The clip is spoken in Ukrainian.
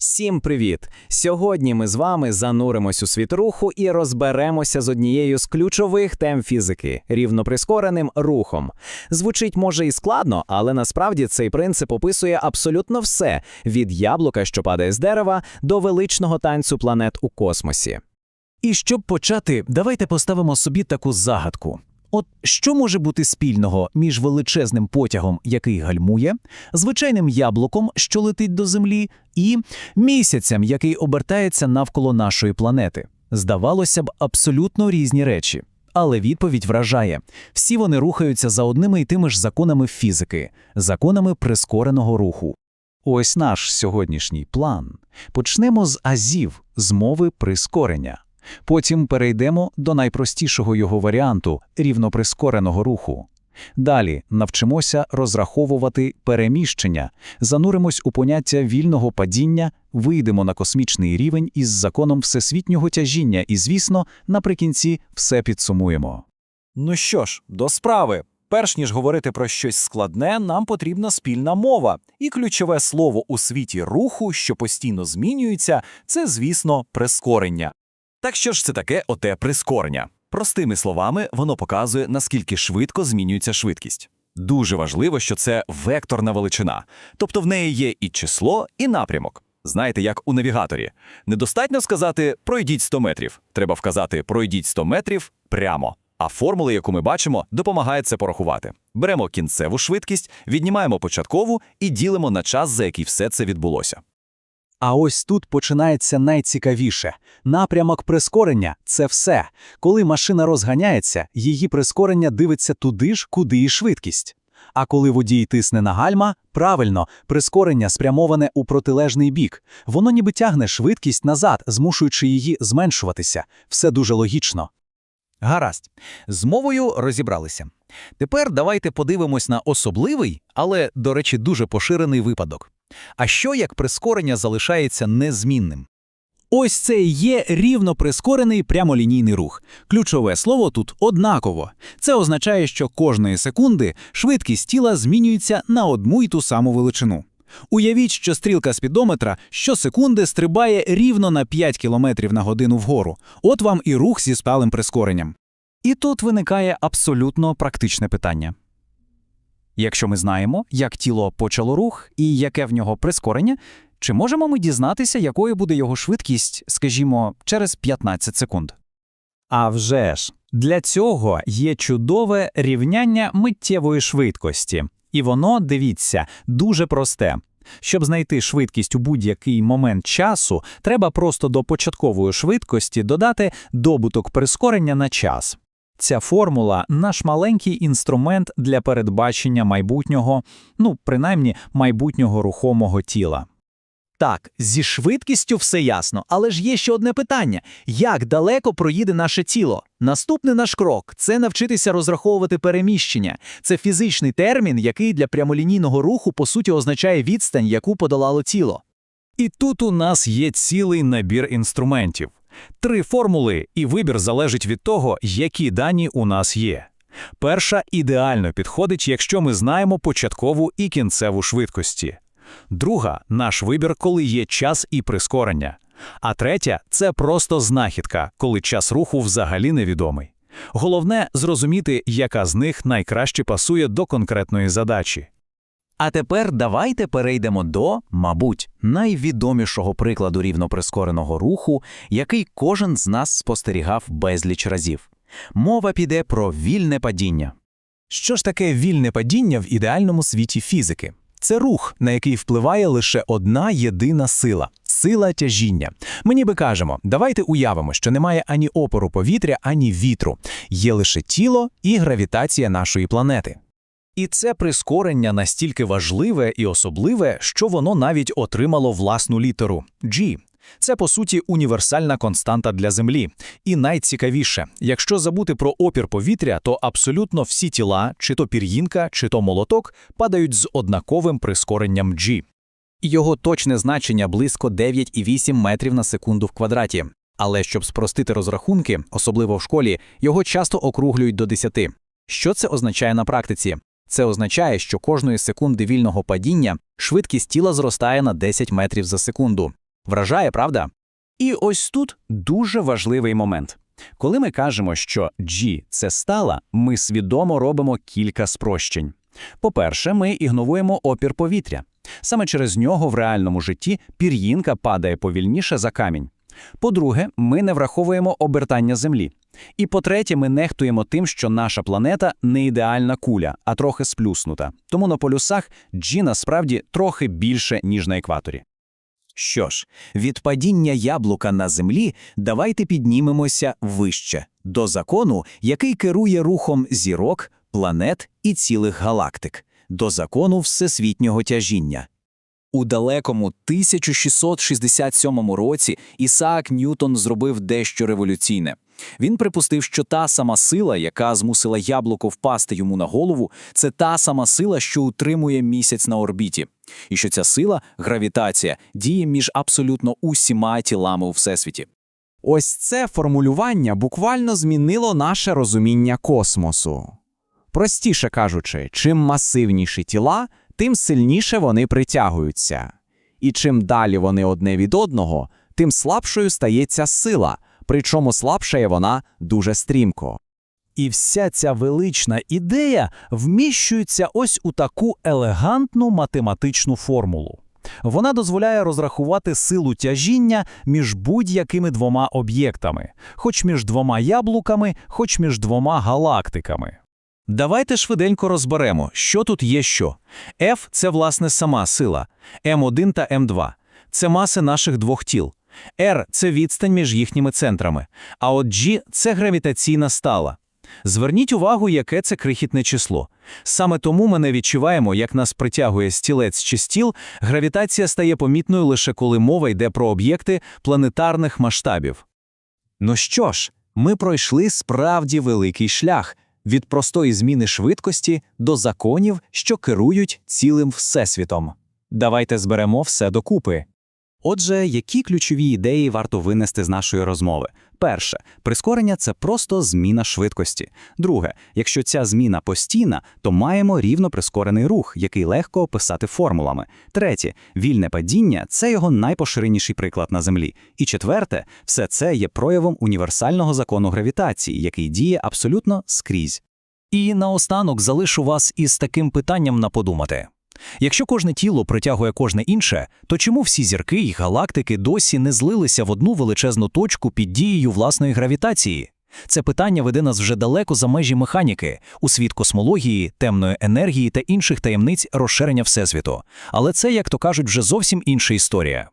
Всім привіт! Сьогодні ми з вами зануримось у світ руху і розберемося з однією з ключових тем фізики – рівноприскореним рухом. Звучить може і складно, але насправді цей принцип описує абсолютно все – від яблука, що падає з дерева, до величного танцю планет у космосі. І щоб почати, давайте поставимо собі таку загадку. От що може бути спільного між величезним потягом, який гальмує, звичайним яблуком, що летить до Землі, і місяцем, який обертається навколо нашої планети? Здавалося б, абсолютно різні речі. Але відповідь вражає. Всі вони рухаються за одними і тими ж законами фізики – законами прискореного руху. Ось наш сьогоднішній план. Почнемо з азів, з мови прискорення. Потім перейдемо до найпростішого його варіанту – рівноприскореного руху. Далі навчимося розраховувати переміщення, зануримось у поняття вільного падіння, вийдемо на космічний рівень із законом всесвітнього тяжіння і, звісно, наприкінці все підсумуємо. Ну що ж, до справи. Перш ніж говорити про щось складне, нам потрібна спільна мова. І ключове слово у світі руху, що постійно змінюється – це, звісно, прискорення. Так що ж це таке оте прискорення? Простими словами, воно показує, наскільки швидко змінюється швидкість. Дуже важливо, що це векторна величина. Тобто в неї є і число, і напрямок. Знаєте, як у навігаторі. Недостатньо сказати «пройдіть 100 метрів». Треба вказати «пройдіть 100 метрів» прямо. А формула, яку ми бачимо, допомагає це порахувати. Беремо кінцеву швидкість, віднімаємо початкову і ділимо на час, за який все це відбулося. А ось тут починається найцікавіше. Напрямок прискорення – це все. Коли машина розганяється, її прискорення дивиться туди ж, куди і швидкість. А коли водій тисне на гальма, правильно, прискорення спрямоване у протилежний бік. Воно ніби тягне швидкість назад, змушуючи її зменшуватися. Все дуже логічно. Гаразд. З мовою розібралися. Тепер давайте подивимось на особливий, але, до речі, дуже поширений випадок. А що, як прискорення залишається незмінним? Ось це і є рівноприскорений прямолінійний рух. Ключове слово тут «однаково». Це означає, що кожної секунди швидкість тіла змінюється на одну й ту саму величину. Уявіть, що стрілка спідометра щосекунди стрибає рівно на 5 км на годину вгору. От вам і рух зі сталим прискоренням. І тут виникає абсолютно практичне питання. Якщо ми знаємо, як тіло почало рух і яке в нього прискорення, чи можемо ми дізнатися, якою буде його швидкість, скажімо, через 15 секунд? А вже ж! Для цього є чудове рівняння миттєвої швидкості. І воно, дивіться, дуже просте. Щоб знайти швидкість у будь-який момент часу, треба просто до початкової швидкості додати добуток прискорення на час. Ця формула – наш маленький інструмент для передбачення майбутнього, принаймні майбутнього рухомого тіла. Так, зі швидкістю все ясно, але ж є ще одне питання. Як далеко проїде наше тіло? Наступний наш крок – це навчитися розраховувати переміщення. Це фізичний термін, який для прямолінійного руху, по суті, означає відстань, яку подолало тіло. І тут у нас є цілий набір інструментів. 3 формули, і вибір залежить від того, які дані у нас є. Перша ідеально підходить, якщо ми знаємо початкову і кінцеву швидкості. Друга – наш вибір, коли є час і прискорення. А третя – це просто знахідка, коли час руху взагалі невідомий. Головне – зрозуміти, яка з них найкраще пасує до конкретної задачі. А тепер давайте перейдемо до, мабуть, найвідомішого прикладу рівноприскореного руху, який кожен з нас спостерігав безліч разів. Мова піде про вільне падіння. Що ж таке вільне падіння в ідеальному світі фізики? Це рух, на який впливає лише одна єдина сила – сила тяжіння. Ми ніби кажемо, давайте уявимо, що немає ані опору повітря, ані вітру. Є лише тіло і гравітація нашої планети. І це прискорення настільки важливе і особливе, що воно навіть отримало власну літеру – G. Це, по суті, універсальна константа для Землі. І найцікавіше, якщо забути про опір повітря, то абсолютно всі тіла, чи то пір'їнка, чи то молоток, падають з однаковим прискоренням G. Його точне значення близько 9,8 метрів на секунду в квадраті. Але щоб спростити розрахунки, особливо в школі, його часто округлюють до 10. Що це означає на практиці? Це означає, що кожної секунди вільного падіння швидкість тіла зростає на 10 метрів за секунду. Вражає, правда? І ось тут дуже важливий момент. Коли ми кажемо, що G – це стала, ми свідомо робимо кілька спрощень. По-перше, ми ігноруємо опір повітря. Саме через нього в реальному житті пір'їнка падає повільніше за камінь. По-друге, ми не враховуємо обертання Землі. І по-третє, ми нехтуємо тим, що наша планета не ідеальна куля, а трохи сплюснута. Тому на полюсах G насправді трохи більше, ніж на екваторі. Що ж, від падіння яблука на Землі давайте піднімемося вище, до закону, який керує рухом зірок, планет і цілих галактик, до закону всесвітнього тяжіння. У далекому 1667 році Ісаак Ньютон зробив дещо революційне. Він припустив, що та сама сила, яка змусила яблуко впасти йому на голову, це та сама сила, що утримує місяць на орбіті. І що ця сила, гравітація, діє між абсолютно усіма тілами у Всесвіті. Ось це формулювання буквально змінило наше розуміння космосу. Простіше кажучи, чим масивніші тіла, тим сильніше вони притягуються. І чим далі вони одне від одного, тим слабшою стається сила, причому слабшає вона дуже стрімко. І вся ця велична ідея вміщується ось у таку елегантну математичну формулу. Вона дозволяє розрахувати силу тяжіння між будь-якими двома об'єктами, хоч між двома яблуками, хоч між двома галактиками. Давайте швиденько розберемо, що тут є що. F – це, власне, сама сила. М1 та М2 – це маси наших двох тіл. R – це відстань між їхніми центрами. А от G – це гравітаційна стала. Зверніть увагу, яке це крихітне число. Саме тому ми не відчуваємо, як нас притягує стілець чи стіл, гравітація стає помітною лише коли мова йде про об'єкти планетарних масштабів. Ну що ж, ми пройшли справді великий шлях від простої зміни швидкості до законів, що керують цілим Всесвітом. Давайте зберемо все докупи. Отже, які ключові ідеї варто винести з нашої розмови? Перше, прискорення – це просто зміна швидкості. Друге, якщо ця зміна постійна, то маємо рівно прискорений рух, який легко описати формулами. Третє, вільне падіння – це його найпоширеніший приклад на Землі. І четверте, все це є проявом універсального закону гравітації, який діє абсолютно скрізь. І наостанок залишу вас із таким питанням на подумати. Якщо кожне тіло притягує кожне інше, то чому всі зірки і галактики досі не злилися в одну величезну точку під дією власної гравітації? Це питання веде нас вже далеко за межі механіки, у світ космології, темної енергії та інших таємниць розширення Всесвіту. Але це, як то кажуть, вже зовсім інша історія.